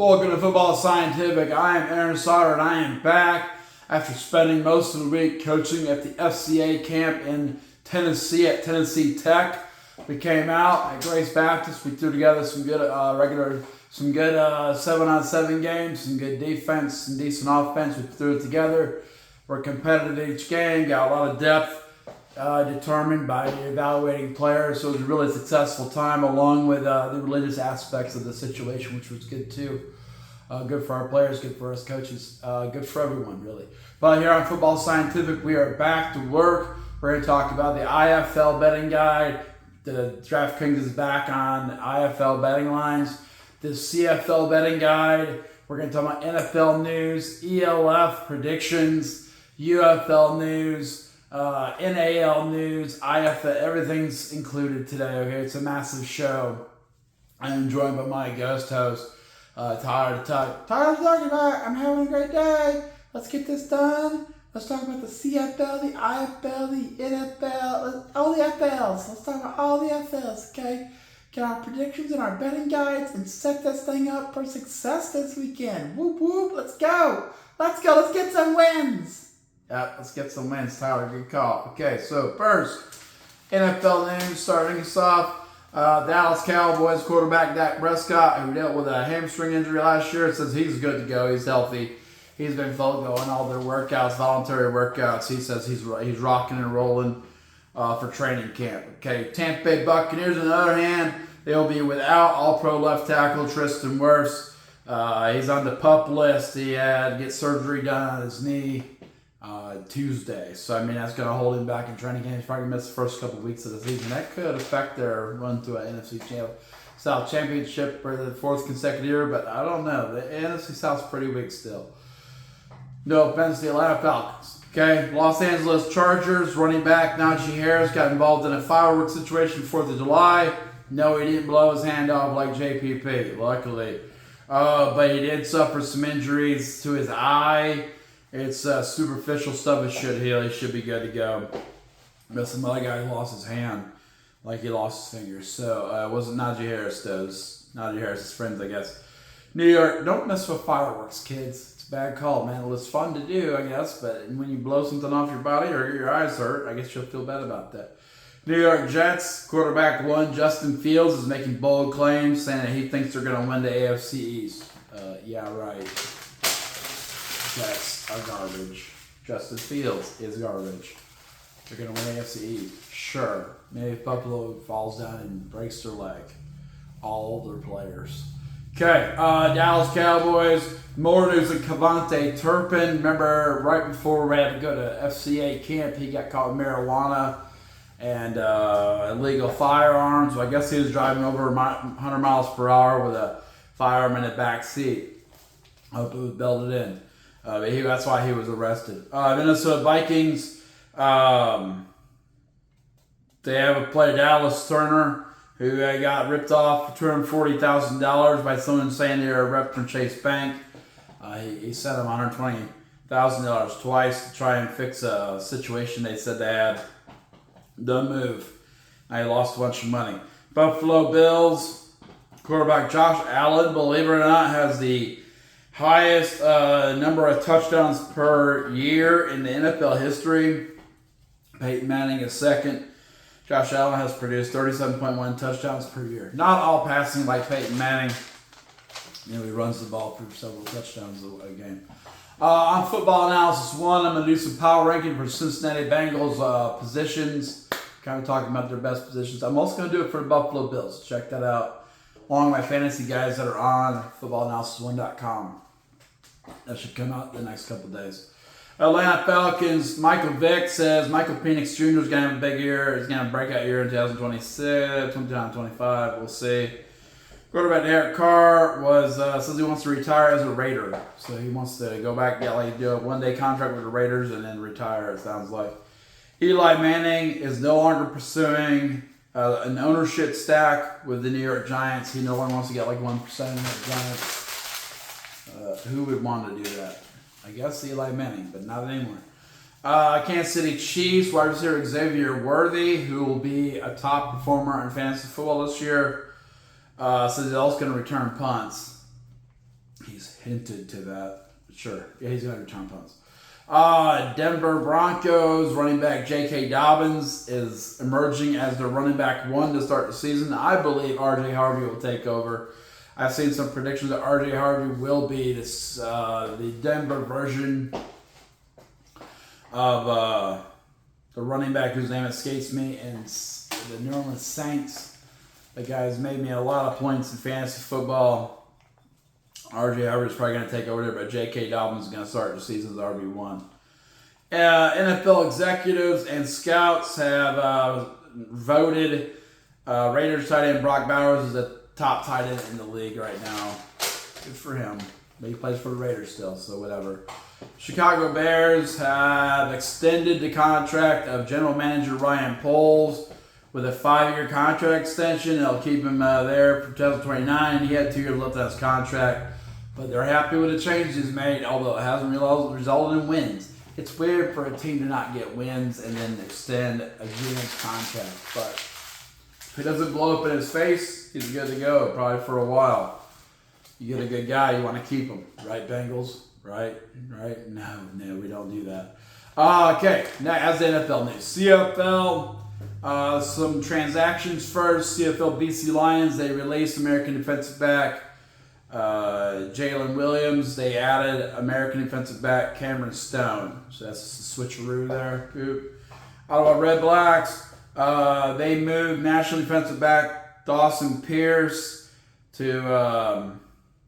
Welcome to Football Scientific. I am Aaron Sauter and I am back after spending most of the week coaching at the FCA camp in Tennessee at Tennessee Tech. We came out at Grace Baptist. We threw together some good 7-on-7 games, some good defense, some decent offense. We threw it together. We're competitive each game, got a lot of depth determined by the evaluating players. So it was a really successful time, along with the religious aspects of the situation, which was good too. Good for our players, good for us coaches, good for everyone, really. But here on Football Scientific, we are back to work. We're going to talk about the IFL betting guide. The DraftKings is back on IFL betting lines. The CFL betting guide. We're going to talk about NFL news, ELF predictions, UFL news, NAL news, IFL. Everything's included today. Okay, it's a massive show. I am joined by my guest host, Tyler talking about. I'm having a great day. Let's get this done. Let's talk about the CFL, the IFL, the NFL, all the FLs. Let's talk about all the FLs, okay? Get our predictions and our betting guides and set this thing up for success this weekend. Whoop, whoop, let's go. Let's go, let's get some wins. Yeah, let's get some wins, Tyler, good call. Okay, so first, NFL news starting us off. Dallas Cowboys quarterback Dak Prescott, who dealt with a hamstring injury last year, says he's good to go, he's healthy. He's been going all their workouts, voluntary workouts. He says he's rocking and rolling for training camp. Okay, Tampa Bay Buccaneers, on the other hand, they'll be without all-pro left tackle Tristan Wirfs. He's on the PUP list. He had to get surgery done on his knee Tuesday. So, I mean, that's going to hold him back in training camp. He's probably going to miss the first couple of weeks of the season. That could affect their run to an NFC South Championship for the fourth consecutive year, but I don't know. The NFC South's pretty weak still. No offense to the Atlanta Falcons. Okay, Los Angeles Chargers running back Najee Harris got involved in a fireworks situation 4th of July. No, he didn't blow his hand off like JPP, luckily. But he did suffer some injuries to his eye. It's superficial stuff. It should heal. He should be good to go. But some other guy lost his hand, like he lost his fingers. So it wasn't Najee Harris, though. It was Najee Harris's friends, I guess. New York, don't mess with fireworks, kids. Bad call, man. Well, it's fun to do, I guess, but when you blow something off your body or your eyes hurt, I guess you'll feel bad about that. New York Jets quarterback one, Justin Fields, is making bold claims, saying that he thinks they're going to win the AFC East. Yeah, right. Jets are garbage. Justin Fields is garbage. They're going to win the AFC East. Sure. Maybe if Buffalo falls down and breaks their leg. All their players. Okay, Dallas Cowboys. More news of Cavante Turpin. Remember, right before we had to go to FCA camp, he got caught with marijuana and illegal firearms. So I guess he was driving over 100 miles per hour with a firearm in the back seat. I hope it was belted in. But that's why he was arrested. Minnesota Vikings. They have a player, Dallas Turner, who got ripped off for $240,000 by someone saying they're a rep from Chase Bank. He sent him $120,000 twice to try and fix a situation they said they had. Don't move. Now he lost a bunch of money. Buffalo Bills quarterback Josh Allen, believe it or not, has the highest number of touchdowns per year in the NFL history. Peyton Manning is second. Josh Allen has produced 37.1 touchdowns per year. Not all passing like Peyton Manning. You know, he runs the ball for several touchdowns a game. On Football Analysis 1, I'm going to do some power ranking for Cincinnati Bengals positions. Kind of talking about their best positions. I'm also going to do it for the Buffalo Bills. Check that out. Along with my fantasy guys that are on footballanalysis1.com. That should come out in the next couple days. Atlanta Falcons, Michael Vick says Michael Penix Jr. is going to have a big year. He's going to have a breakout year in 2026, 2025. We'll see. Quarterback Derek Carr says he wants to retire as a Raider. So he wants to go back, do a one-day contract with the Raiders and then retire, it sounds like. Eli Manning is no longer pursuing an ownership stack with the New York Giants. He no longer wants to get like 1% in the Giants. Who would want to do that? I guess Eli Manning, but not anymore. Kansas City Chiefs wide receiver Xavier Worthy, who will be a top performer in fantasy football this year, says he's also going to return punts. he's hinted to that. Sure. Yeah, he's going to return punts. Denver Broncos running back J.K. Dobbins is emerging as their running back one to start the season. I believe R.J. Harvey will take over. I've seen some predictions that R.J. Harvey will be this the Denver version of the running back whose name escapes me, and the New Orleans Saints. The guy's made me a lot of points in fantasy football. R.J. Harvey is probably going to take over there, but J.K. Dobbins is going to start the season as RB1. NFL executives and scouts have voted Raiders tight end Brock Bowers as the top tight end in the league right now. Good for him. But he plays for the Raiders still, so whatever. Chicago Bears have extended the contract of general manager Ryan Poles with a 5-year contract extension. They'll keep him there for 2029. He had 2 years left on his contract. But they're happy with the changes he's made, although it hasn't resulted in wins. It's weird for a team to not get wins and then extend a GM's contract. But if he doesn't blow up in his face, he's good to go, probably for a while. You get a good guy, you want to keep him. Right, Bengals? Right? No, we don't do that. Okay, now as the NFL news. CFL, some transactions first. CFL BC Lions, they released American defensive back Jalen Williams. They added American defensive back Cameron Stone. So that's the switcheroo there. Ottawa Red Blacks, they moved national defensive back Dawson Pierce to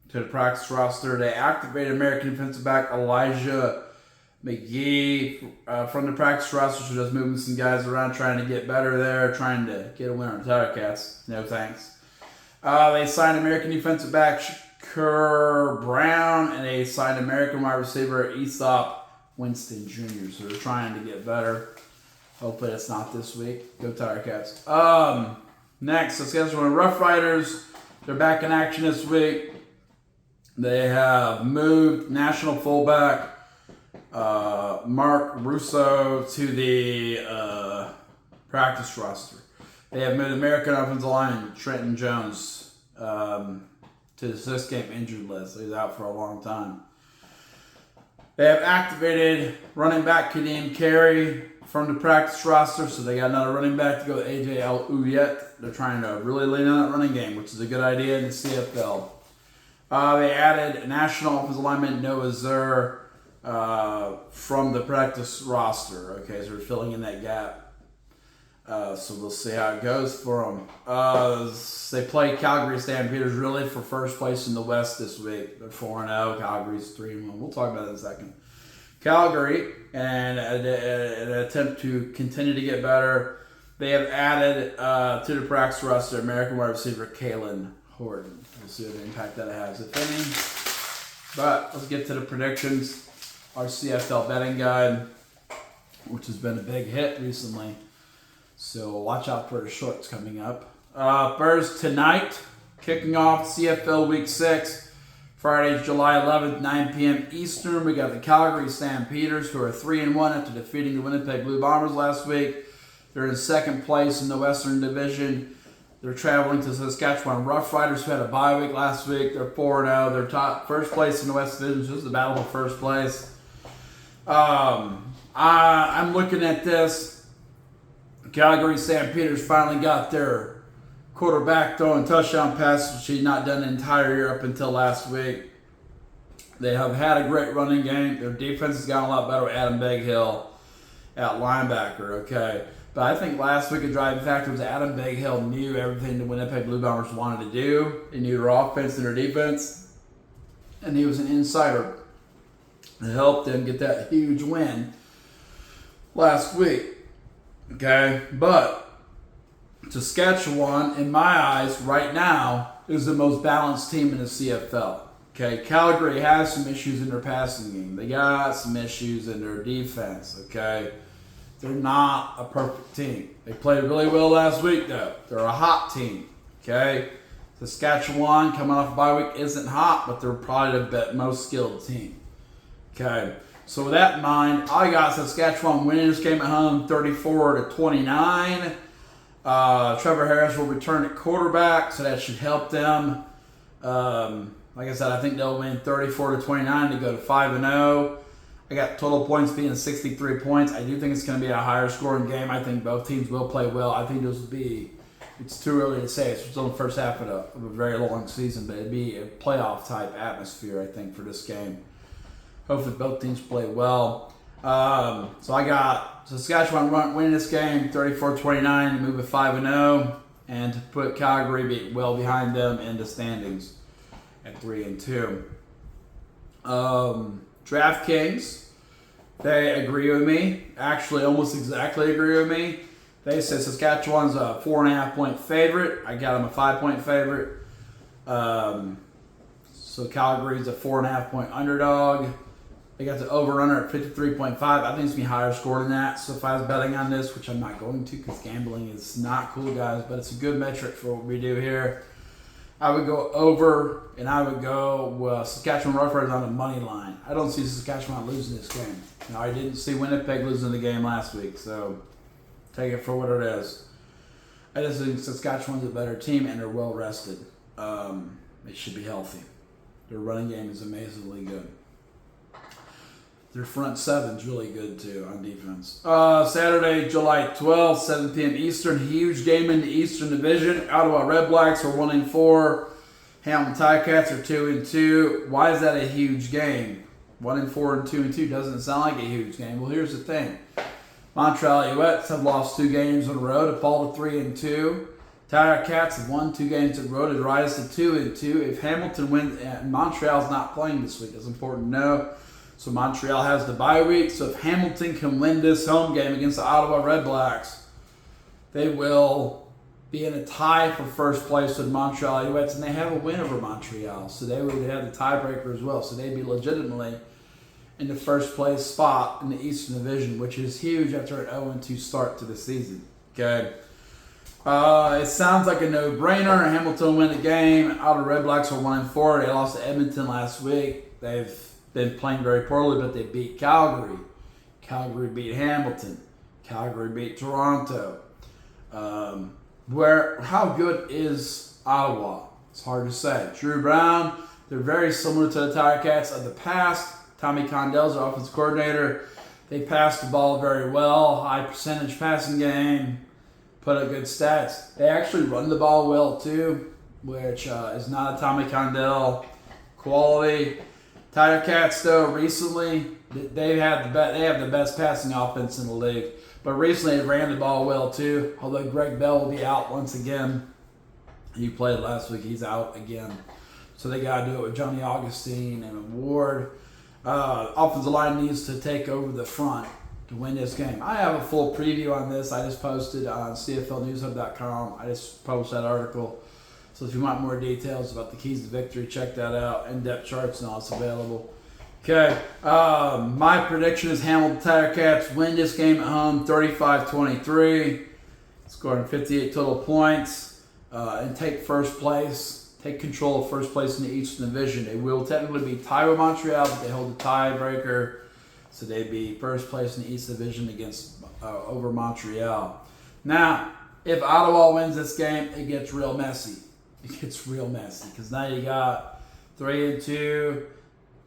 the practice roster. They activated American defensive back Elijah McGee from the practice roster. So just moving some guys around, trying to get better there, trying to get a win on the Tiger Cats. No thanks. They signed American defensive back Kerr Brown, and they signed American wide receiver Aesop Winston Jr. So they're trying to get better. Hopefully it's not this week. Go Tiger Cats. Next, let's get to Rough Riders. They're back in action this week. They have moved national fullback Mark Russo to the practice roster. They have moved American offensive lineman Trenton Jones to the 6-game injured list. He's out for a long time. They have activated running back Kadeem Carey from the practice roster, so they got another running back to go with AJ Al-Ouyet. They're trying to really lean on that running game, which is a good idea in the CFL. They added national offensive lineman Noah Zur from the practice roster. Okay, so they're filling in that gap. So we'll see how it goes for them. They play Calgary Stampeders really for first place in the West this week. They're 4-0. Calgary's 3-1. We'll talk about that in a second. Calgary, and an attempt to continue to get better, they have added to the practice roster American wide receiver Kalen Horton. We'll see what impact that has, if any. But let's get to the predictions. Our CFL betting guide, which has been a big hit recently. So watch out for the shorts coming up. First, tonight, kicking off CFL Week 6, Friday, July 11th, 9 p.m. Eastern. We got the Calgary Stampeders, who are 3-1 after defeating the Winnipeg Blue Bombers last week. They're in second place in the Western Division. They're traveling to Saskatchewan Rough Riders, who had a bye week last week. They're 4-0. They're first place in the West Division. So this is the battle for first place. I'm looking at this. Calgary Stampeders finally got their quarterback throwing touchdown passes, which he'd not done the entire year up until last week. They have had a great running game. Their defense has gotten a lot better with Adam Bighill at linebacker, okay? But I think last week a driving factor was Adam Bighill knew everything the Winnipeg Blue Bombers wanted to do. He knew their offense and their defense. And he was an insider that helped them get that huge win last week. Okay? But Saskatchewan, in my eyes, right now, is the most balanced team in the CFL. Okay? Calgary has some issues in their passing game. They got some issues in their defense. Okay? They're not a perfect team. They played really well last week, though. They're a hot team, okay? Saskatchewan, coming off a bye week, isn't hot, but they're probably the most skilled team, okay? So with that in mind, I got Saskatchewan winning this game at home, 34-29. Trevor Harris will return at quarterback, so that should help them Like I said, I think they'll win 34-29 to go to 5-0. I got total points being 63 points. I do think it's going to be a higher scoring game. I think both teams will play well. I think this will be, it's too early to say. It's still the first half of a very long season, but it'd be a playoff type atmosphere, I think, for this game. Hopefully both teams play well. So I got Saskatchewan winning this game 34-29 to move to 5-0 and to put Calgary well behind them in the standings at 3-2. DraftKings, they agree with me. Actually, almost exactly agree with me. They said Saskatchewan's a 4.5 point favorite. I got them a 5 point favorite. So Calgary's a 4.5 point underdog. They got the over/under at 53.5. I think it's going to be higher score than that. So if I was betting on this, which I'm not going to because gambling is not cool, guys, but it's a good metric for what we do here, I would go over, and I would go Saskatchewan Roughriders on the money line. I don't see Saskatchewan losing this game. Now, I didn't see Winnipeg losing the game last week, so take it for what it is. I just think Saskatchewan's a better team, and they're well rested. They should be healthy. Their running game is amazingly good. Their front seven's really good, too, on defense. Saturday, July 12th, 7 p.m. Eastern. Huge game in the Eastern Division. Ottawa Redblacks are 1-4. Hamilton Ticats are 2-2. Why is that a huge game? 1-4 and 2-2 doesn't sound like a huge game. Well, here's the thing. Montreal Alouettes have lost 2 games in a row to fall to 3-2. Ticats have won 2 games in a row to rise to 2-2. If Hamilton wins, and Montreal's not playing this week, that's important to know. So Montreal has the bye week. So if Hamilton can win this home game against the Ottawa Redblacks, they will be in a tie for first place with Montreal Alouettes, and they have a win over Montreal. So they would have the tiebreaker as well. So they'd be legitimately in the first place spot in the Eastern Division, which is huge after an 0-2 start to the season. Okay. It sounds like a no-brainer. Hamilton win the game. Ottawa Redblacks are 1-4. They lost to Edmonton last week. They've been playing very poorly, but they beat Calgary. Calgary beat Hamilton. Calgary beat Toronto. How good is Ottawa? It's hard to say. Drew Brown, they're very similar to the Ticats of the past. Tommy Condell's our offensive coordinator. They pass the ball very well. High percentage passing game. Put up good stats. They actually run the ball well too, which is not a Tommy Condell quality. Ticats, though, recently, they have the best passing offense in the league. But recently, they ran the ball well, too. Although Greg Bell will be out once again. He played last week. He's out again. So they got to do it with Johnny Augustine and Ward. Offensive line needs to take over the front to win this game. I have a full preview on this. I just posted on CFLnewshub.com. I just posted that article. So if you want more details about the keys to victory, check that out. In-depth charts and all, it's available. Okay, my prediction is Hamilton Ticats win this game at home 35-23, scoring 58 total points, and take first place, take control of first place in the Eastern Division. They will technically be tied with Montreal, but they hold the tiebreaker, so they'd be first place in the East Division over Montreal. Now, if Ottawa wins this game, it gets real messy. It gets real messy because now you got 3-2,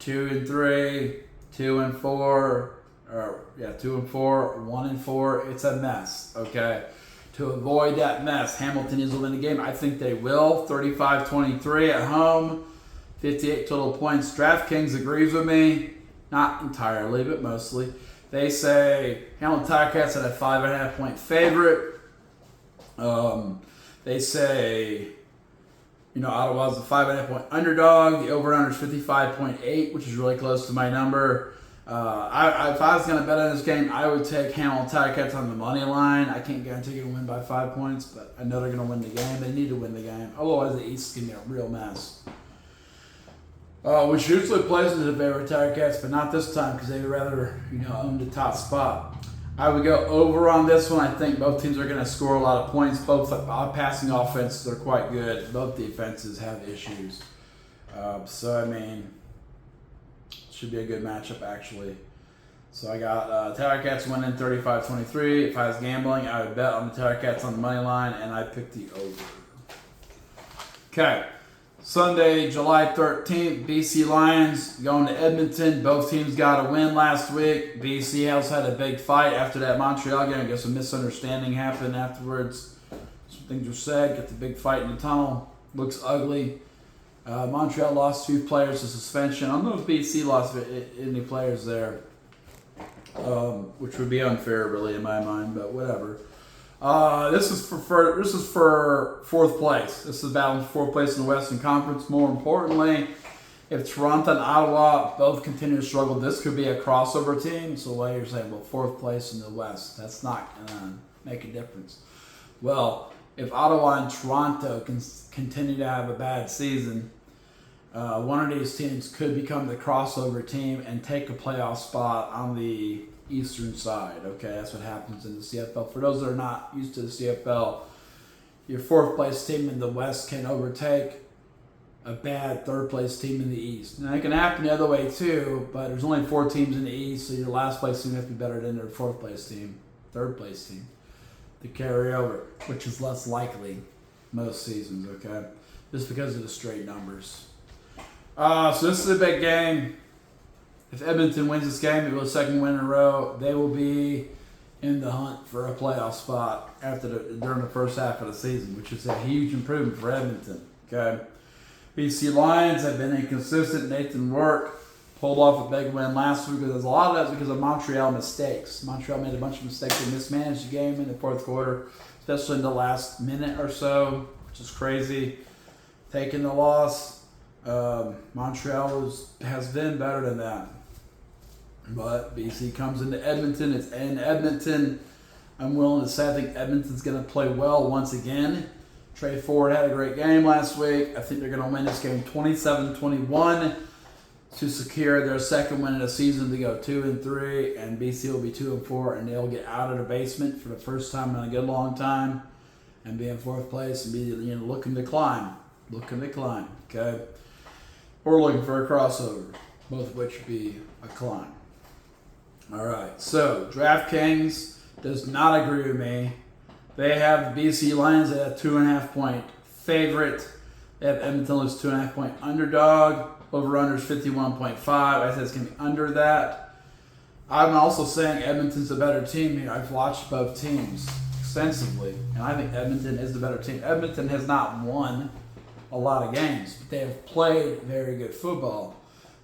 2-3, 2-4, 2-4, 1-4. It's a mess. Okay, to avoid that mess, Hamilton is will win the game. I think they will. 35-23 at home, 58 total points. DraftKings agrees with me, not entirely, but mostly. They say Hamilton Ticats at a 5.5 point favorite. They say, Ottawa's a 5.5 point underdog. The over-under is 55.8, which is really close to my number. If I was going to bet on this game, I would take Hamilton Ticats on the money line. I can't guarantee you're going to win by 5 points, but I know they're going to win the game. They need to win the game. Otherwise, the East is going to be a real mess. Which usually plays into the favor of Ticats, but not this time because they'd rather, own the top spot. I would go over on this one. I think both teams are going to score a lot of points. Both passing offenses, they're quite good. Both defenses have issues. It should be a good matchup, actually. So I got Ticats winning 35-23. If I was gambling, I would bet on the Ticats on the money line, and I picked the over. Okay. Sunday, July 13th, BC Lions going to Edmonton. Both teams got a win last week. BC also had a big fight after that Montreal game. I guess a misunderstanding happened afterwards. Some things were said. Got the big fight in the tunnel. Looks ugly. Montreal lost 2 players to suspension. I don't know if BC lost any players there, which would be unfair, really, in my mind. But whatever. This is for 4th place. This is battling for 4th place in the Western Conference. More importantly, if Toronto and Ottawa both continue to struggle, this could be a crossover team. So why you're saying, well, 4th place in the West, that's not going to make a difference. Well, if Ottawa and Toronto can continue to have a bad season, one of these teams could become the crossover team and take a playoff spot on the eastern side. Okay, that's what happens in the CFL. For those that are not used to the CFL, your 4th place team in the West can overtake a bad 3rd place team in the East. Now it can happen the other way too, but there's only 4 teams in the East, so your last place team has to be better than their 4th place team, 3rd place team to carry over, which is less likely most seasons. Okay, just because of the straight numbers. So this is a big game. If Edmonton wins this game, it will be the 2nd win in a row. They will be in the hunt for a playoff spot during the first half of the season, which is a huge improvement for Edmonton. Okay, BC Lions have been inconsistent. Nathan Work pulled off a big win last week. There's a lot of that's because of Montreal mistakes. Montreal made a bunch of mistakes. They mismanaged the game in the 4th quarter, especially in the last minute or so, which is crazy. Taking the loss. Montreal has been better than that. But BC comes into Edmonton. It's in Edmonton. I'm willing to say I think Edmonton's going to play well once again. Trey Ford had a great game last week. I think they're going to win this game 27-21 to secure their 2nd win of the season to go 2-3. And BC will be 2-4, and they'll get out of the basement for the first time in a good long time and be in 4th place and be looking to climb. Okay, we're looking for a crossover, both of which would be a climb. All right, so DraftKings does not agree with me. They have the BC Lions at a 2.5-point favorite. They have Edmonton as 2.5-point underdog. Over/under is 51.5. I said it's going to be under that. I'm also saying Edmonton's a better team here. I've watched both teams extensively, and I think Edmonton is the better team. Edmonton has not won a lot of games, but they have played very good football.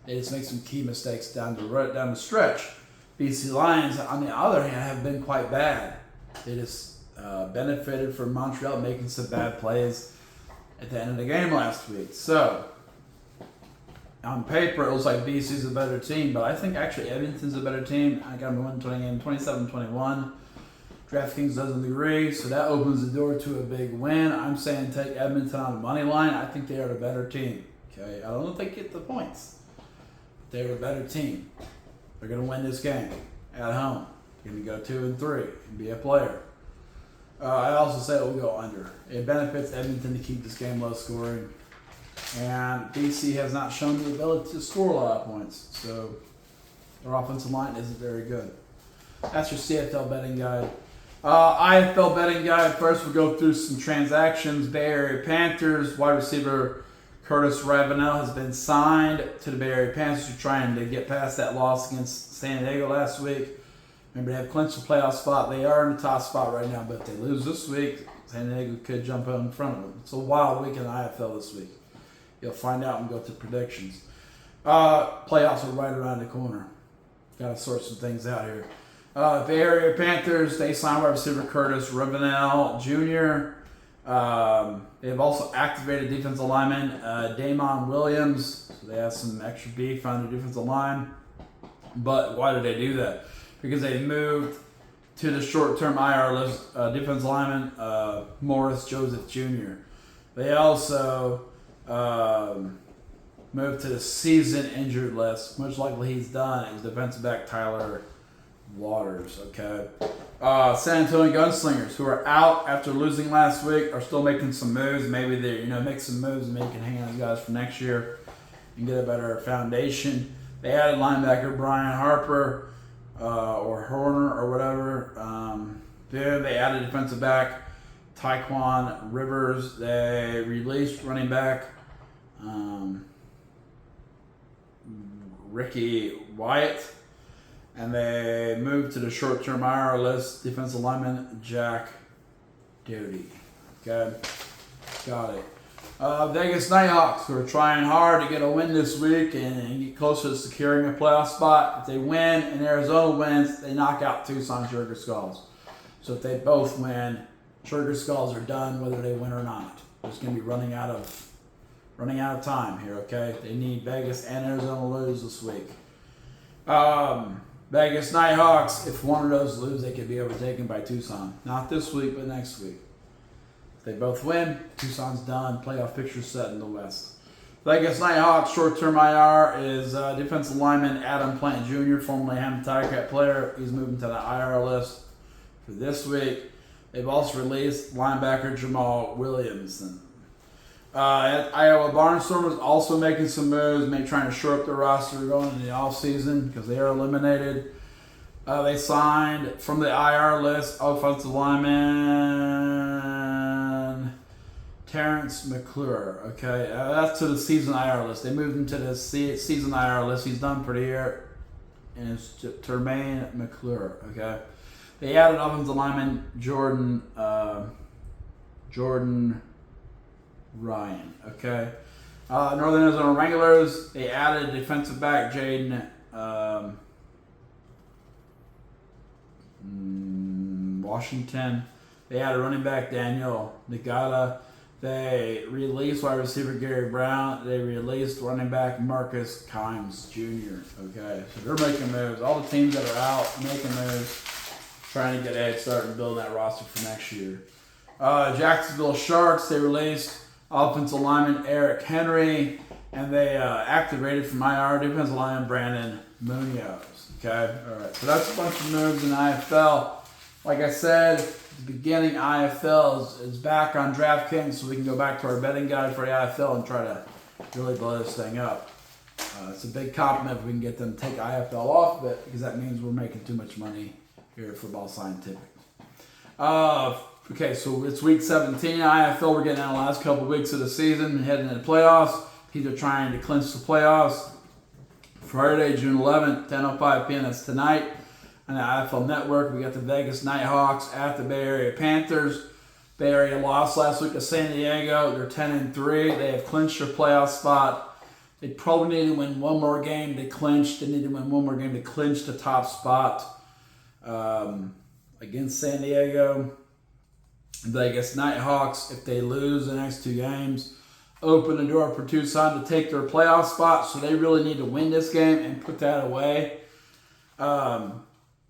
They just make some key mistakes down the stretch. BC Lions, on the other hand, have been quite bad. They just benefited from Montreal making some bad plays at the end of the game last week. So, on paper, it looks like BC's a better team, but I think actually Edmonton's a better team. I got them winning 27-21. DraftKings doesn't agree, so that opens the door to a big win. I'm saying take Edmonton on the money line. I think they are the better team. Okay, I don't know if they get the points. They're the better team. They're going to win this game at home. They're going to go 2-3 and be a player. I also say it will go under. It benefits Edmonton to keep this game low scoring. And BC has not shown the ability to score a lot of points. So their offensive line isn't very good. That's your CFL betting guide. IFL betting guide. First, we'll go through some transactions. Bay Area Panthers wide receiver Curtis Ravenel has been signed to the Bay Area Panthers. Who are trying to get past that loss against San Diego last week. Remember, they have clinched the playoff spot. They are in the top spot right now, but if they lose this week, San Diego could jump in front of them. It's a wild week in the IFL this week. You'll find out and go through predictions. Playoffs are right around the corner. Got to sort some things out here. Bay Area Panthers, they signed wide receiver Curtis Ravenel Jr. They have also activated defensive lineman Damon Williams. So they have some extra beef on the defensive line. But why did they do that? Because they moved to the short-term IR list defensive lineman Morris Joseph Jr. They also moved to the season injured list. Most likely he's done is defensive back Tyler Waters. Okay. San Antonio Gunslingers, who are out after losing last week, are still making some moves. Maybe they make some moves and maybe can hang on these guys for next year and get a better foundation. They added linebacker Brian Harper or Horner or whatever. Then they added defensive back Tyquan Rivers. They released running back Ricky Wyatt. And they moved to the short-term IR list, defensive lineman Jack Doty. Okay, got it. Vegas Nighthawks, who are trying hard to get a win this week and get closer to securing a playoff spot. If they win and Arizona wins, they knock out Tucson Sugar Skulls. So if they both win, Sugar Skulls are done whether they win or not. It's going to be running out of time here, okay? They need Vegas and Arizona to lose this week. Vegas Nighthawks, if one of those lose, they could be overtaken by Tucson. Not this week, but next week. If they both win, Tucson's done. Playoff picture set in the West. Vegas Nighthawks short-term IR is defensive lineman Adam Plant Jr., formerly Hammond Tigercat player. He's moving to the IR list for this week. They've also released linebacker Jamal Williamson. Iowa Barnstormers also making some moves, maybe trying to shore up their roster going into the offseason because they are eliminated. They signed from the IR list offensive lineman Terrence McClure. Okay, that's to the season IR list. They moved him to the season IR list. He's done for the year, and it's Termaine McClure. Okay, they added offensive lineman Jordan Ryan. Okay, Northern Arizona Wranglers. They added defensive back Jaden Washington. They added running back Daniel Nagata. They released wide receiver Gary Brown. They released running back Marcus Kimes Jr. Okay, so they're making moves. All the teams that are out making moves, trying to get a head start and build that roster for next year. Jacksonville Sharks. They released offensive lineman Eric Henry, and they activated from IR defensive lineman Brandon Munoz. Okay, all right. So that's a bunch of moves in IFL. Like I said at the beginning, IFL is back on DraftKings, so we can go back to our betting guide for the IFL and try to really blow this thing up. It's a big compliment if we can get them to take IFL off of it, because that means we're making too much money here at Football Scientific. Okay, so it's week 17 IFL. We're getting out the last couple weeks of the season, heading into the playoffs. Either trying to clinch the playoffs. Friday, June 11th, 10:05 p.m. That's tonight on the IFL Network. We got the Vegas Nighthawks at the Bay Area Panthers. Bay Area lost last week to San Diego. They're 10-3. They have clinched their playoff spot. They probably need to win one more game to clinch. They need to win one more game to clinch the top spot against San Diego. Vegas Nighthawks, if they lose the next two games, open the door for Tucson to take their playoff spot. So they really need to win this game and put that away.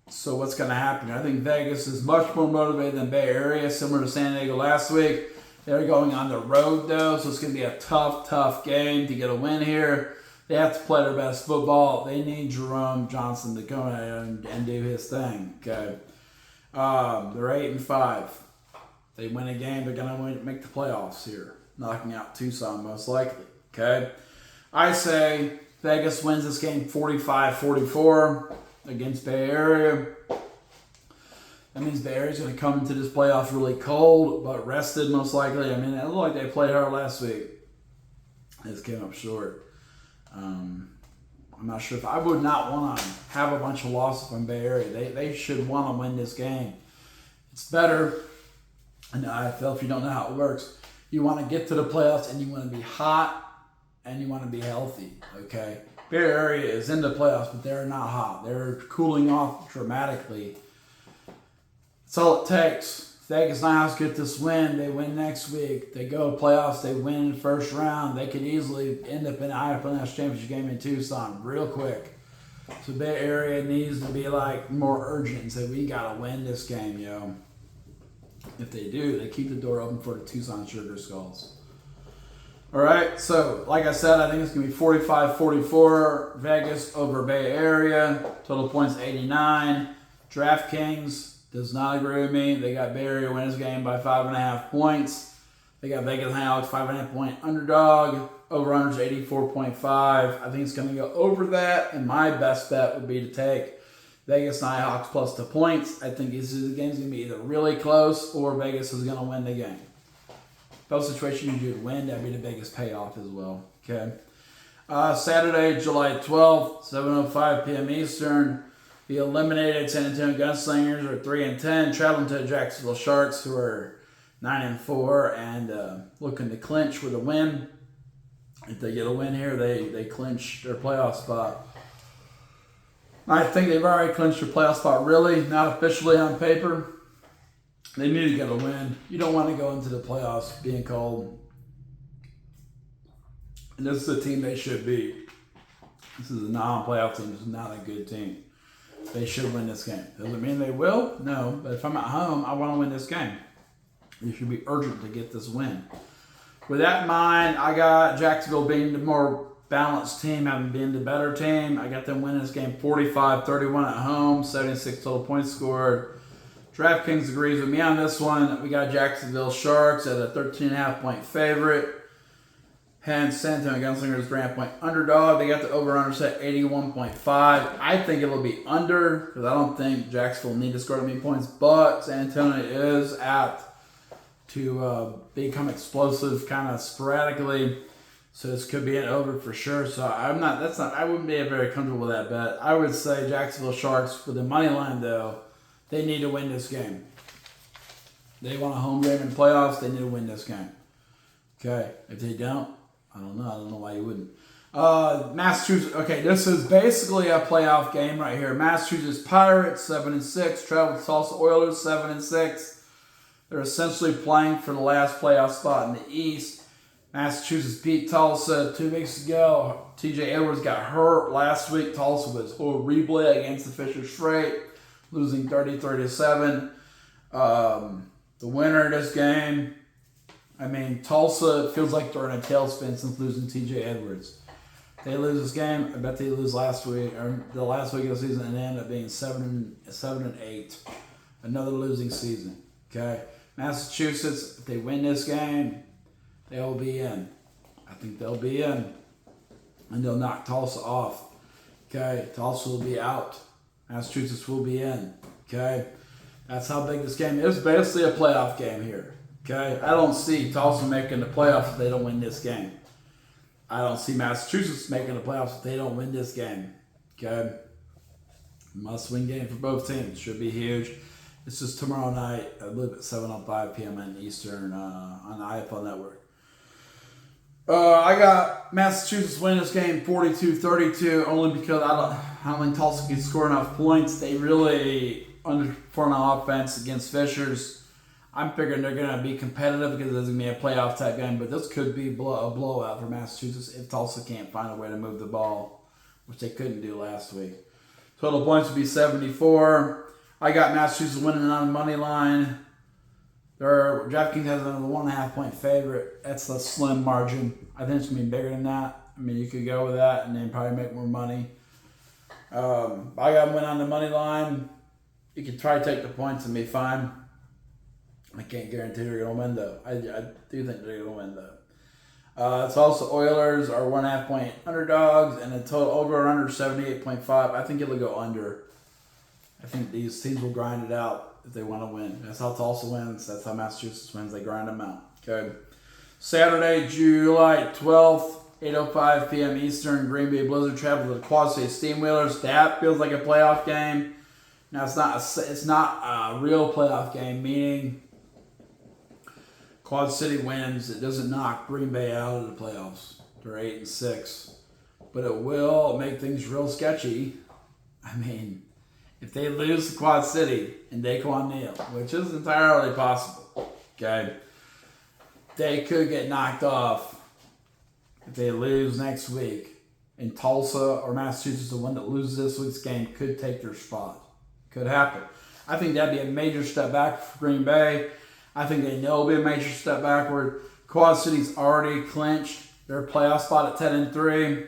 So what's going to happen? I think Vegas is much more motivated than Bay Area, similar to San Diego last week. They're going on the road, though, so it's going to be a tough game to get a win here. They have to play their best football. They need Jerome Johnson to come in and do his thing. Okay, they're 8-5. They win a game, they're going to make the playoffs here, knocking out Tucson most likely. Okay, I say Vegas wins this game 45-44 against Bay Area. That means Bay Area's going to come into this playoff really cold, but rested most likely. I mean, it looked like they played hard last week. They just came up short. I'm not sure if I would not want to have a bunch of losses from Bay Area. They should want to win this game. It's better in the IFL if you don't know how it works. You want to get to the playoffs and you want to be hot and you want to be healthy. Okay, Bay Area is in the playoffs, but they're not hot. They're cooling off dramatically. That's all it takes. Vegas Nighthawks get this win. They win next week. They go to playoffs. They win in the first round. They could easily end up in the IFL National Championship game in Tucson real quick. So Bay Area needs to be like more urgent and say, we got to win this game, yo. If they do, they keep the door open for the Tucson Sugar Skulls. All right, so like I said, I think it's going to be 45-44, Vegas over Bay Area. Total points 89. DraftKings does not agree with me. They got Bay Area win this game by 5.5 points. They got Vegas Nighthawks 5.5 point underdog. Over-under is 84.5. I think it's going to go over that, and my best bet would be to take Vegas Nighthawks plus the points. I think this game's going to be either really close or Vegas is going to win the game. Both situations you do win, that'd be the biggest payoff as well. Okay. Saturday, July 12th, 7:05 p.m. Eastern. The eliminated San Antonio Gunslingers are 3-10, traveling to the Jacksonville Sharks, who are 9-4, and looking to clinch with a win. If they get a win here, they clinch their playoff spot. I think they've already clinched their playoff spot, really, not officially on paper. They need to get a win. You don't want to go into the playoffs being called. And this is a team they should beat. This is a non-playoff team. This is not a good team. They should win this game. Doesn't mean they will, no. But if I'm at home, I want to win this game. You should be urgent to get this win. With that in mind, I got Jacksonville being the more balanced team, having been the better team. I got them winning this game 45-31 at home, 76 total points scored. DraftKings agrees with me on this one. We got Jacksonville Sharks at a 13.5-point favorite. Hence, San Antonio Gunslingers 3.5-point underdog. They got the over-under set 81.5. I think it'll be under because I don't think Jacksonville need to score that many points. But San Antonio is apt to become explosive kind of sporadically. So this could be an over for sure. So I wouldn't be very comfortable with that bet. I would say Jacksonville Sharks for the money line though. They need to win this game. They want a home game in playoffs. They need to win this game. Okay. If they don't, I don't know. I don't know why you wouldn't. Massachusetts. Okay, this is basically a playoff game right here. Massachusetts Pirates 7-6. Travel to Tulsa Oilers 7-6. They're essentially playing for the last playoff spot in the East. Massachusetts beat Tulsa 2 weeks ago. TJ Edwards got hurt last week. Tulsa was horrible against the Fisher Strait, losing 30-37. The winner of this game, Tulsa feels like they're in a tailspin since losing TJ Edwards. They lose this game. I bet they lose last week or the last week of the season, and they end up being 7-8. Another losing season. Okay, Massachusetts. If they win this game, they'll be in. I think they'll be in, and they'll knock Tulsa off. Okay, Tulsa will be out. Massachusetts will be in. Okay, that's how big this game is. It's basically a playoff game here. Okay, I don't see Tulsa making the playoffs if they don't win this game. I don't see Massachusetts making the playoffs if they don't win this game. Okay, must-win game for both teams. Should be huge. This is tomorrow night, I believe at 7:05 p.m. in Eastern on the IFL network. I got Massachusetts winning this game 42-32 only because I don't think Tulsa can score enough points. They really underperform on offense against Fishers. I'm figuring they're going to be competitive because it's going to be a playoff type game, but this could be a blowout for Massachusetts if Tulsa can't find a way to move the ball, which they couldn't do last week. Total points would be 74. I got Massachusetts winning on the money line. Their DraftKings has another 1.5-point favorite. That's a slim margin. I think it's going to be bigger than that. You could go with that and then probably make more money. I got them win on the money line. You could try to take the points and be fine. I can't guarantee they're going to win, though. I do think they're going to win, though. It's also Oilers are 1.5-point underdogs, and the total over and under 78.5. I think it'll go under. I think these teams will grind it out if they want to win. That's how Tulsa wins. That's how Massachusetts wins. They grind them out. Okay. Saturday, July 12th, 8:05 p.m. Eastern. Green Bay Blizzard travel to the Quad City Steamwheelers. That feels like a playoff game. Now it's not a real playoff game, meaning Quad City wins. It doesn't knock Green Bay out of the playoffs. They're 8-6, but it will make things real sketchy. If they lose to Quad City and Daquan Neal, which is entirely possible, okay, they could get knocked off if they lose next week. And Tulsa or Massachusetts, the one that loses this week's game, could take their spot. Could happen. I think that'd be a major step back for Green Bay. I think they know it'll be a major step backward. Quad City's already clinched their playoff spot at 10-3.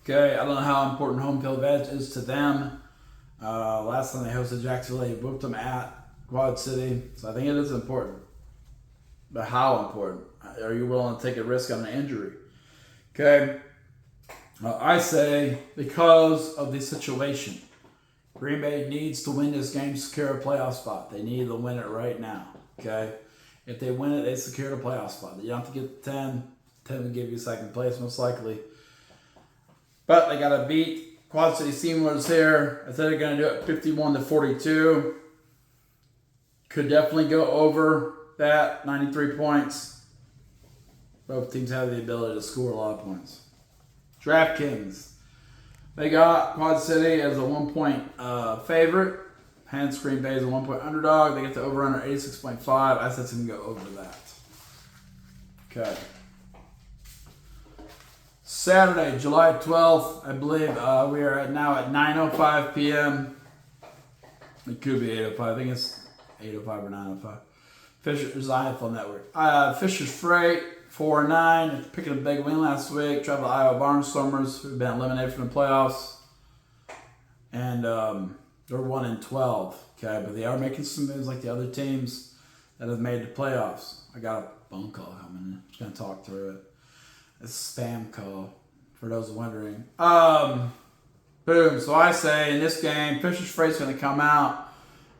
Okay, I don't know how important home field advantage is to them. Last time they hosted Jacksonville, they whooped them at Quad City. So I think it is important. But how important? Are you willing to take a risk on an injury? Okay. I say because of the situation. Green Bay needs to win this game to secure a playoff spot. They need to win it right now. Okay. If they win it, they secure a playoff spot. You don't have to get 10 Then we give you second place most likely. But they got to beat Quad City Steamers here. I think they're going to do it 51-42. Could definitely go over that 93 points. Both teams have the ability to score a lot of points. DraftKings. They got Quad City as a 1-point favorite. Hence Green Bay is a 1-point underdog. They get the over-under 86.5. I said it's going to go over that. Okay. Saturday, July 12th, I believe we are now at 9:05 p.m. It could be 8:05. I think it's 8:05 or 9:05. Fisher's IFL Network. Fisher's Freight, 4-9. Picking a big win last week. Travel to Iowa Barnstormers, who've been eliminated from the playoffs. And they're 1-12. Okay, but they are making some moves like the other teams that have made the playoffs. I got a phone call coming in. I'm just going to talk through it. It's a spam call, for those wondering. Boom. So I say in this game, Fisher's Freight's going to come out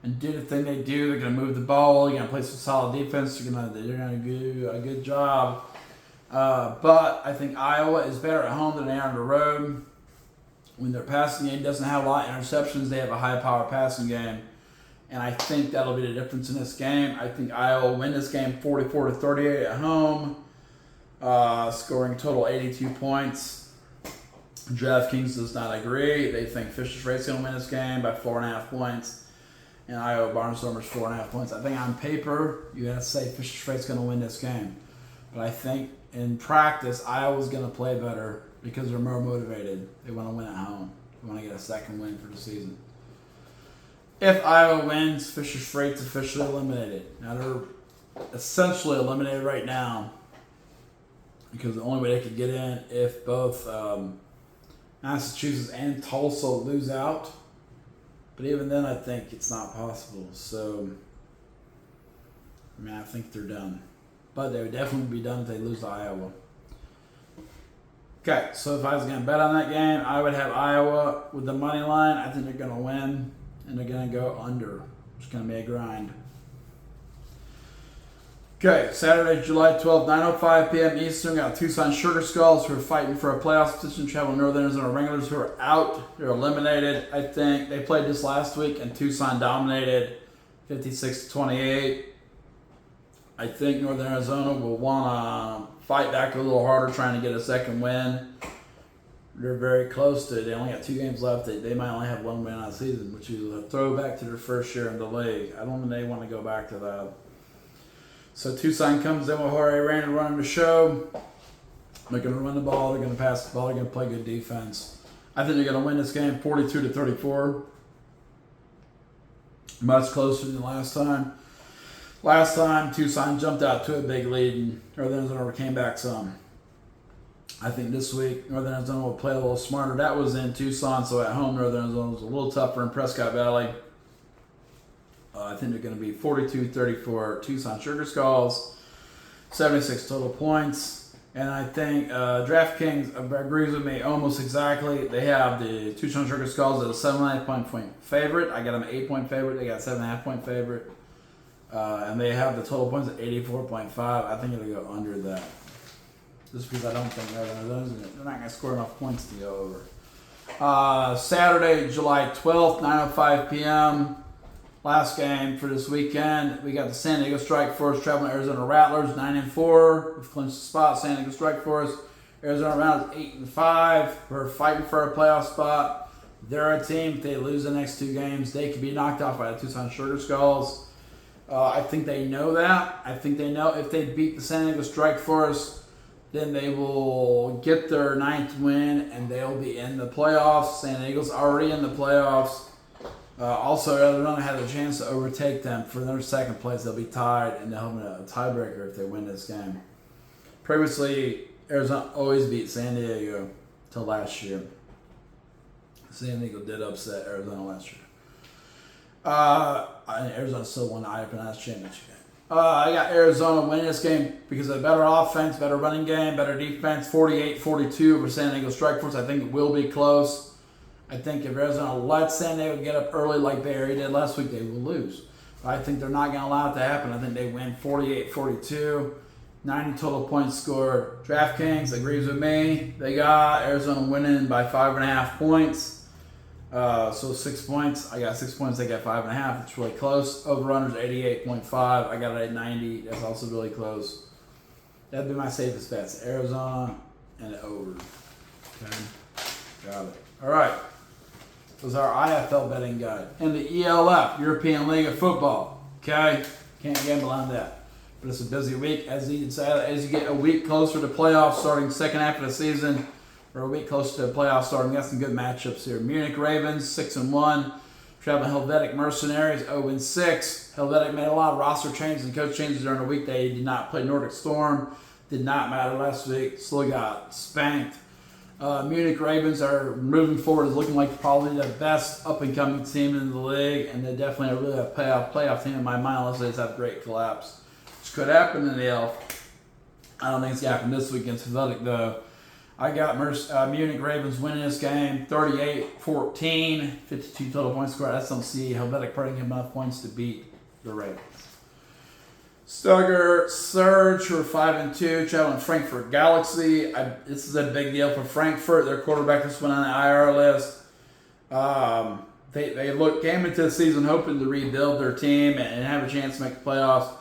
and do the thing they do. They're going to move the ball. They're going to play some solid defense. They're going to do a good job. But I think Iowa is better at home than they are on the road. When their passing game doesn't have a lot of interceptions, they have a high-power passing game. And I think that'll be the difference in this game. I think Iowa will win this game 44-38 at home. Scoring total 82 points. DraftKings does not agree. They think Fisher's Freight's going to win this game by 4.5 points. And Iowa Barnstormers 4.5 points. I think on paper, you got to say Fisher's Freight's going to win this game. But I think in practice, Iowa's going to play better because they're more motivated. They want to win at home. They want to get a second win for the season. If Iowa wins, Fisher's Freight's officially eliminated. Now they're essentially eliminated right now because the only way they could get in if both Massachusetts and Tulsa lose out. But even then, I think it's not possible. So, I think they're done. But they would definitely be done if they lose to Iowa. Okay, so if I was going to bet on that game, I would have Iowa with the money line. I think they're going to win, and they're going to go under. It's going to be a grind. Okay, Saturday, July 12th, 9:05 p.m. Eastern. Got Tucson Sugar Skulls who are fighting for a playoff position. Travel Northern Arizona Wranglers who are out. They're eliminated. I think they played this last week, and Tucson dominated 56-28. I think Northern Arizona will want to fight back a little harder, trying to get a second win. They're very close to it. They only got 2 games left. They might only have 1 win on the season, which is a throwback to their first year in the league. I don't think they want to go back to that. So Tucson comes in with Jorge Reyna running the show. They're going to run the ball. They're going to pass the ball. They're going to play good defense. I think they're going to win this game 42-34. Much closer than last time. Last time, Tucson jumped out to a big lead, and Northern Arizona came back some. I think this week, Northern Arizona will play a little smarter. That was in Tucson, so at home, Northern Arizona was a little tougher in Prescott Valley. I think they're going to be 42-34 Tucson Sugar Skulls, 76 total points. And I think DraftKings agrees with me almost exactly. They have the Tucson Sugar Skulls as a 7.5 point favorite. I got them an 8-point favorite. They got a 7.5 point favorite. And they have the total points at 84.5. I think it'll go under that. Just because I don't think they're not going to score enough points to go over. Saturday, July 12th, 9:05 p.m. Last game for this weekend. We got the San Diego Strike Force traveling to Arizona Rattlers, 9-4. We've clinched the spot. San Diego Strike Force. Arizona Rattlers, 8-5. We're fighting for a playoff spot. They're a team. If they lose the next 2 games, they could be knocked off by the Tucson Sugar Skulls. I think they know that. I think they know if they beat the San Diego Strike Force, then they will get their 9th win and they'll be in the playoffs. San Diego's already in the playoffs. Also, Arizona has a chance to overtake them for their 2nd place. They'll be tied and they'll have a tiebreaker if they win this game. Previously, Arizona always beat San Diego till last year. San Diego did upset Arizona last year. Arizona still won the IFL championship game. I got Arizona winning this game because of better offense, better running game, better defense. 48-42 over San Diego Strike Force. I think it will be close. I think if Arizona lets San Diego get up early like they already did last week, they will lose. But I think they're not going to allow it to happen. I think they win 48-42. 90 total points scored. DraftKings agrees with me. They got Arizona winning by 5.5 points. So 6 points. I got 6 points. They got 5.5. It's really close. Over-under's 88.5. I got it at 90. That's also really close. That'd be my safest bets. Arizona and over. Okay. Got it. All right. This was our IFL betting guide. And the ELF, European League of Football. Okay? Can't gamble on that. But it's a busy week. As you get a week closer to playoffs starting second half of the season, or a week closer to playoffs starting, we got some good matchups here. Munich Ravens, 6-1. Traveling Helvetic Mercenaries, 0-6. Helvetic made a lot of roster changes and coach changes during the week. They did not play Nordic Storm. Did not matter last week. Still got spanked. Munich Ravens are moving forward, is looking like probably the best up-and-coming team in the league, and they definitely are really a playoff team in my mind unless they just have a great collapse. Which could happen in the ELF. I don't think it's going to happen this week against Helvetic, though. I got Munich Ravens winning this game 38-14, 52 total points scored. I just don't see Helvetic putting enough points to beat the Ravens. Stuttgart Surge, who are 5-2, traveling Frankfurt Galaxy. This is a big deal for Frankfurt. Their quarterback just went on the IR list. They came into the season hoping to rebuild their team and have a chance to make the playoffs.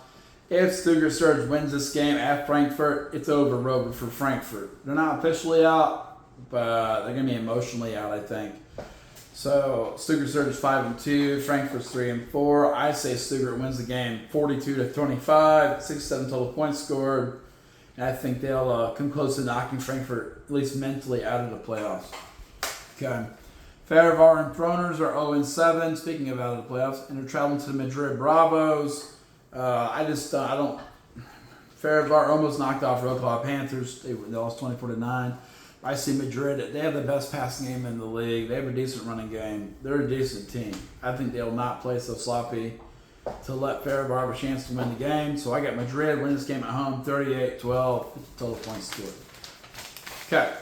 If Stuttgart Surge wins this game at Frankfurt, it's over for Frankfurt. They're not officially out, but they're going to be emotionally out, I think. So Stuttgart Surge is 5-2, Frankfurt's 3-4. I say Stuttgart wins the game 42-25, 67 total points scored. And I think they'll come close to knocking Frankfurt, at least mentally, out of the playoffs. Okay. Farivar and Throners are 0-7, speaking of out of the playoffs, and they're traveling to the Madrid Bravos. Farivar almost knocked off Rockclaw Panthers. They lost 24-9. I see Madrid. They have the best passing game in the league. They have a decent running game. They're a decent team. I think they'll not play so sloppy to let Farivar have a chance to win the game. So I got Madrid winning this game at home, 38-12, 50 total points scored. Okay.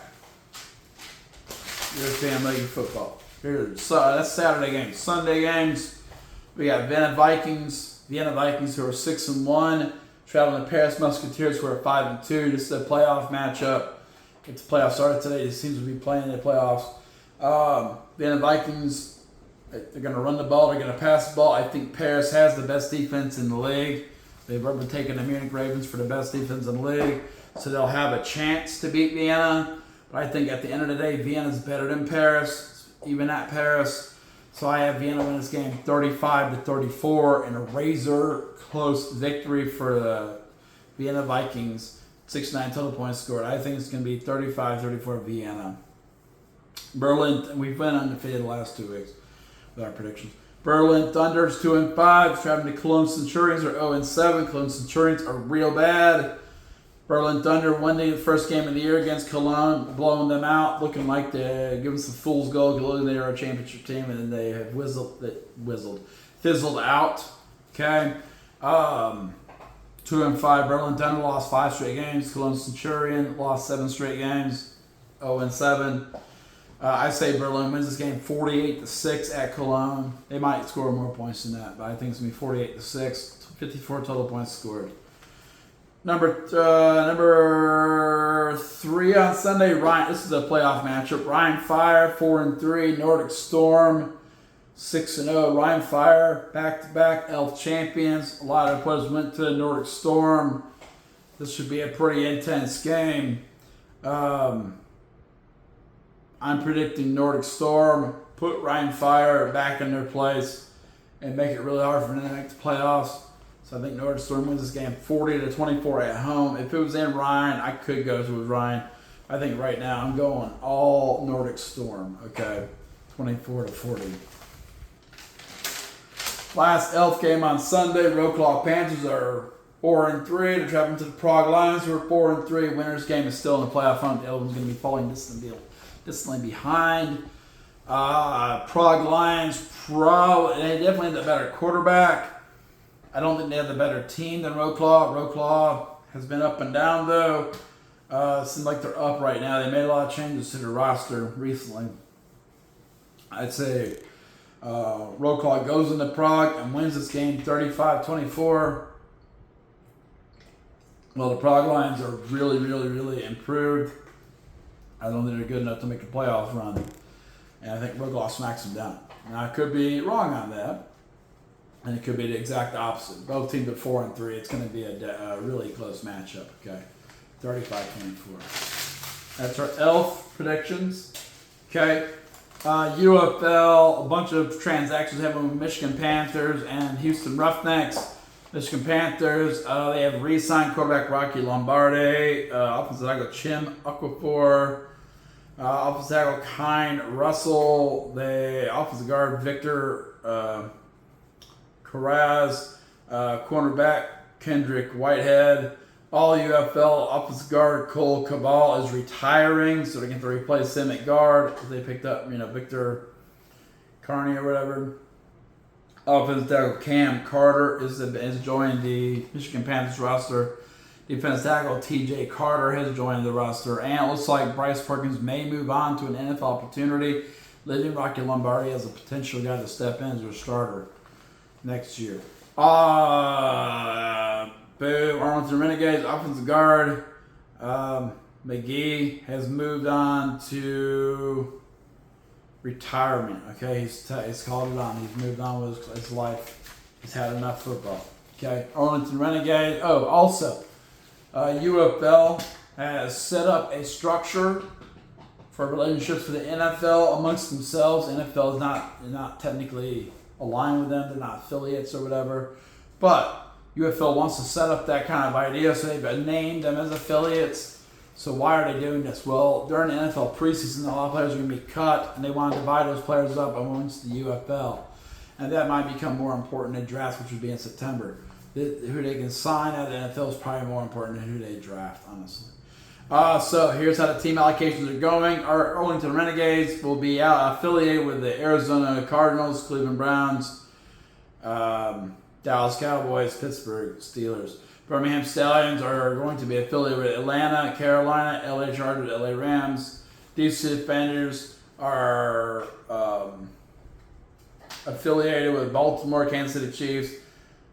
European League of Football. That's Saturday games. Sunday games, we got Vienna Vikings who are 6-1, traveling to Paris Musketeers who are 5-2. This is a playoff matchup. If the playoffs started today, these teams will be playing in the playoffs. Vienna Vikings, they're going to run the ball. They're going to pass the ball. I think Paris has the best defense in the league. They've overtaken the Munich Ravens for the best defense in the league, so they'll have a chance to beat Vienna. But I think at the end of the day, Vienna's better than Paris, even at Paris. So I have Vienna win this game 35-34 in a razor-close victory for the Vienna Vikings. 69 total points scored. I think it's going to be 35-34 Vienna. Berlin, we've been undefeated the last 2 weeks with our predictions. Berlin Thunder's 2-5. Traveling to Cologne Centurions are 0-7. Cologne Centurions are real bad. Berlin Thunder won the first game of the year against Cologne, blowing them out, looking like they give them some fool's gold. They are a championship team, and then they have fizzled out. Okay. 2-5. Berlin Thunder lost 5 straight games. Cologne Centurion lost 7 straight games. 0-7. I say Berlin wins this game 48-6 at Cologne. They might score more points than that, but I think it's going to be 48-6. 54 total points scored. Number 3 on Sunday, Ryan. This is a playoff matchup. Ryan Fire, 4-3. Nordic Storm, 6-0. Ryan Fire, back-to-back Elf champions. A lot of players went to the Nordic Storm. This should be a pretty intense game. I'm predicting Nordic Storm put Ryan Fire back in their place and make it really hard for them to make the playoffs. So I think Nordic Storm wins this game 40-24 at home. If it was in Ryan, I could go with Ryan. I think right now I'm going all Nordic Storm. Okay, 24-40. Last Elf game on Sunday. Rockclaw Panthers are 4-3. They're traveling to the Prague Lions, who are 4-3. Winner's game is still in the playoff hunt. The Elven's going to be falling distantly behind. Prague Lions, they definitely have the better quarterback. I don't think they have the better team than Rockclaw. Rockclaw has been up and down, though. It seems like they're up right now. They made a lot of changes to their roster recently. I'd say Rockclaw goes into Prague and wins this game 35-24. Well, the prog lines are really, really, really improved. I don't think they're good enough to make a playoff run. And I think Ruglaw smacks them down. Now, I could be wrong on that. And it could be the exact opposite. Both teams are 4-3. It's going to be a really close matchup, okay? 35-24. That's our ELF predictions. Okay. UFL, a bunch of transactions happening with Michigan Panthers and Houston Roughnecks. Michigan Panthers, they have re-signed quarterback Rocky Lombardi, offensive tackle Chim Okafor, offensive tackle Kine Russell, the offensive guard Victor Carraz, cornerback Kendrick Whitehead. All UFL offensive guard Cole Cabal is retiring, so they're going to replace him at guard. They picked up, Victor Carney or whatever. Offensive tackle Cam Carter is joined the Michigan Panthers roster. Defensive tackle TJ Carter has joined the roster. And it looks like Bryce Perkins may move on to an NFL opportunity, leaving Rocky Lombardi as a potential guy to step in as a starter next year. Arlington Renegades, offensive guard McGee has moved on to retirement. Okay, he's called it on. He's moved on with his life. He's had enough football. Okay, Arlington Renegades. Oh, also, UFL has set up a structure for relationships for the NFL amongst themselves. NFL is not technically aligned with them. They're not affiliates or whatever, but UFL wants to set up that kind of idea, so they've named them as affiliates. So why are they doing this? Well, during the NFL preseason, a lot of players are going to be cut, and they want to divide those players up amongst the UFL. And that might become more important in draft, which would be in September. Who they can sign at the NFL is probably more important than who they draft, honestly. So here's how the team allocations are going. Our Arlington Renegades will be affiliated with the Arizona Cardinals, Cleveland Browns, Dallas Cowboys, Pittsburgh Steelers. Birmingham Stallions are going to be affiliated with Atlanta, Carolina, LA Chargers, LA Rams. DC Defenders are affiliated with Baltimore, Kansas City Chiefs,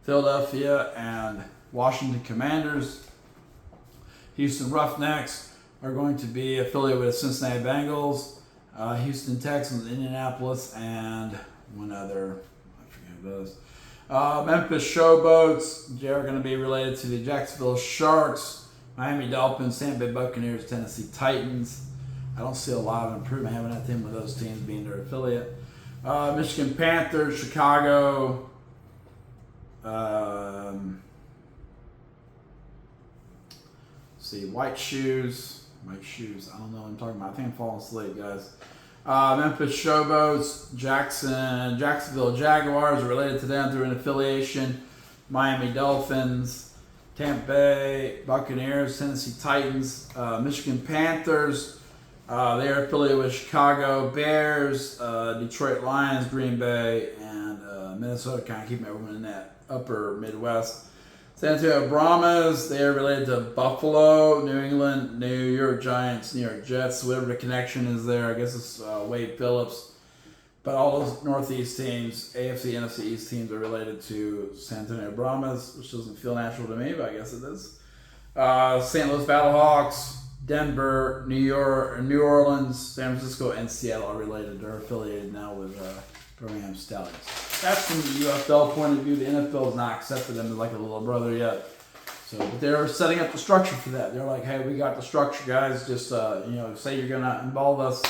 Philadelphia, and Washington Commanders. Houston Roughnecks are going to be affiliated with the Cincinnati Bengals, Houston Texans, Indianapolis, and one other, I forget who those. Memphis Showboats, they are going to be related to the Jacksonville Sharks, Miami Dolphins, Tampa Bay Buccaneers, Tennessee Titans. I don't see a lot of improvement having that team with those teams being their affiliate. Michigan Panthers, Chicago, White Shoes. I don't know what I'm talking about. I think I'm falling asleep, guys. Memphis Showboats, Jacksonville Jaguars are related to them through an affiliation. Miami Dolphins, Tampa Bay Buccaneers, Tennessee Titans, Michigan Panthers. They are affiliated with Chicago Bears, Detroit Lions, Green Bay, and Minnesota. Kind of keeping everyone in that upper Midwest. San Antonio Brahmas, they are related to Buffalo, New England, New York Giants, New York Jets, whatever the connection is there. I guess it's Wade Phillips. But all those Northeast teams, AFC, NFC East teams are related to San Antonio Brahmas, which doesn't feel natural to me, but I guess it is. St. Louis Battlehawks, Denver, New Orleans, San Francisco, and Seattle are related. They're affiliated now with Birmingham Stallions. That's from the UFL point of view. The NFL has not accepted them as like a little brother yet. So, but they're setting up the structure for that. They're like, hey, we got the structure, guys. Just say you're gonna involve us,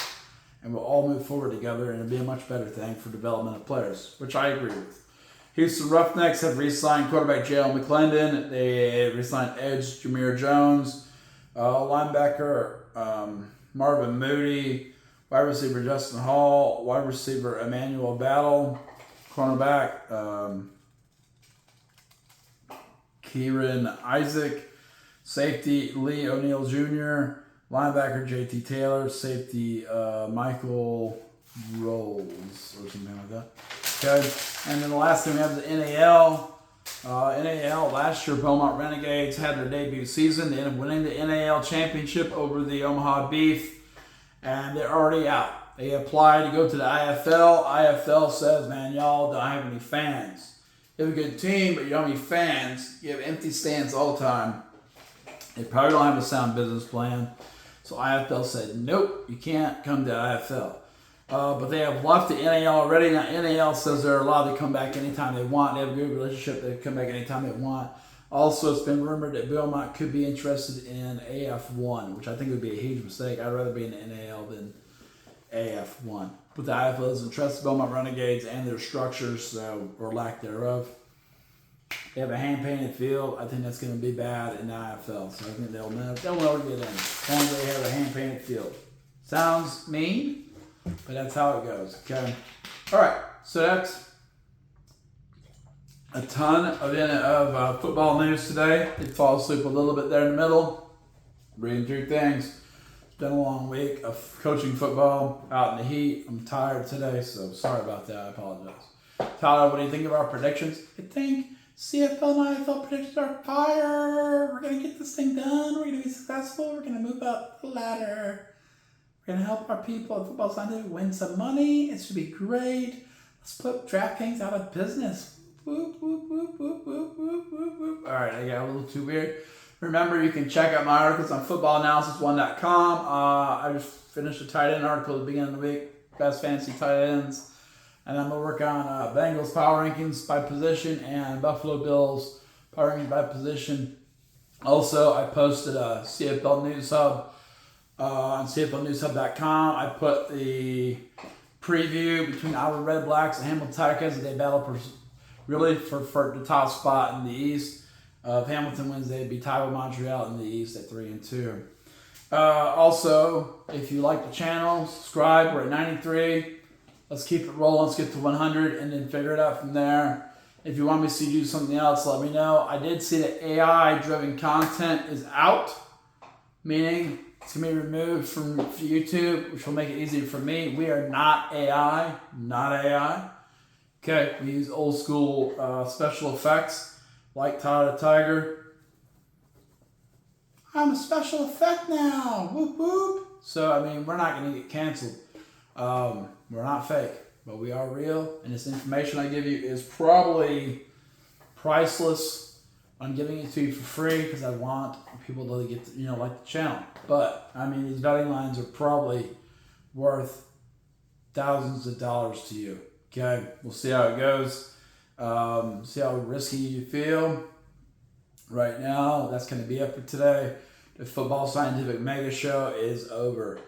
and we'll all move forward together, and it'll be a much better thing for development of players, which I agree with. Houston Roughnecks have re-signed quarterback Jalen McClendon. They re-signed edge Jameer Jones, linebacker Marvin Moody, wide receiver Justin Hall, wide receiver Emmanuel Battle, cornerback Kieran Isaac, safety Lee O'Neal Jr., linebacker J.T. Taylor, safety Michael Rolls, or something like that. Okay, and then the last thing we have is the NAL. NAL, last year Beaumont Renegades had their debut season. They ended up winning the NAL championship over the Omaha Beef, and they're already out. They applied to go to the IFL. IFL says, man, y'all don't have any fans. You have a good team, but you don't have any fans. You have empty stands all the time. They probably don't have a sound business plan. So IFL said, nope, you can't come to IFL. But they have left the NAL already. Now, NAL says they're allowed to come back anytime they want. They have a good relationship. They come back anytime they want. Also, it's been rumored that Beaumont could be interested in AF1, which I think would be a huge mistake. I'd rather be in the NAL than AF1. But the IFL is interested in Beaumont Renegades and their structures, or lack thereof. They have a hand-painted field. I think that's going to be bad in the IFL. So I think they'll never get in. Only they have a hand-painted field. Sounds mean, but that's how it goes. Okay. All right. So that's a ton of football news today. Did fall asleep a little bit there in the middle. Reading through things. It's been a long week of coaching football out in the heat. I'm tired today, so sorry about that. I apologize. Tyler, what do you think of our predictions? I think CFL and IFL predictions are fire. We're going to get this thing done. We're going to be successful. We're going to move up the ladder. We're going to help our people at Football Sunday win some money. It should be great. Let's put DraftKings out of business. Whoop, whoop, whoop, whoop, whoop, whoop, whoop, whoop. All right, I got a little too weird. Remember, you can check out my articles on footballanalysis1.com. I just finished a tight end article at the beginning of the week. Best fantasy tight ends. And I'm going to work on Bengals power rankings by position and Buffalo Bills power rankings by position. Also, I posted a CFL News Hub on CFLNewsHub.com. I put the preview between Iowa Red Blacks and Hamilton Tigers as they battle for the top spot in the East. If Hamilton wins, they'd be tied with Montreal in the East at 3-2. Also, if you like the channel, subscribe. We're at 93. Let's keep it rolling. Let's get to 100 and then figure it out from there. If you want me to see you do something else, let me know. I did see that AI-driven content is out, meaning it's going to be removed from YouTube, which will make it easier for me. We are not AI. Okay, we use old school special effects like Tyler the Tiger. I'm a special effect now. Whoop, whoop. So, I mean, we're not going to get canceled. We're not fake, but we are real. And this information I give you is probably priceless. I'm giving it to you for free because I want people to get, like the channel. But, I mean, these betting lines are probably worth thousands of dollars to you. Okay, we'll see how it goes. See how risky you feel. Right now, that's going to be it for today. The Football Scientific Mega Show is over.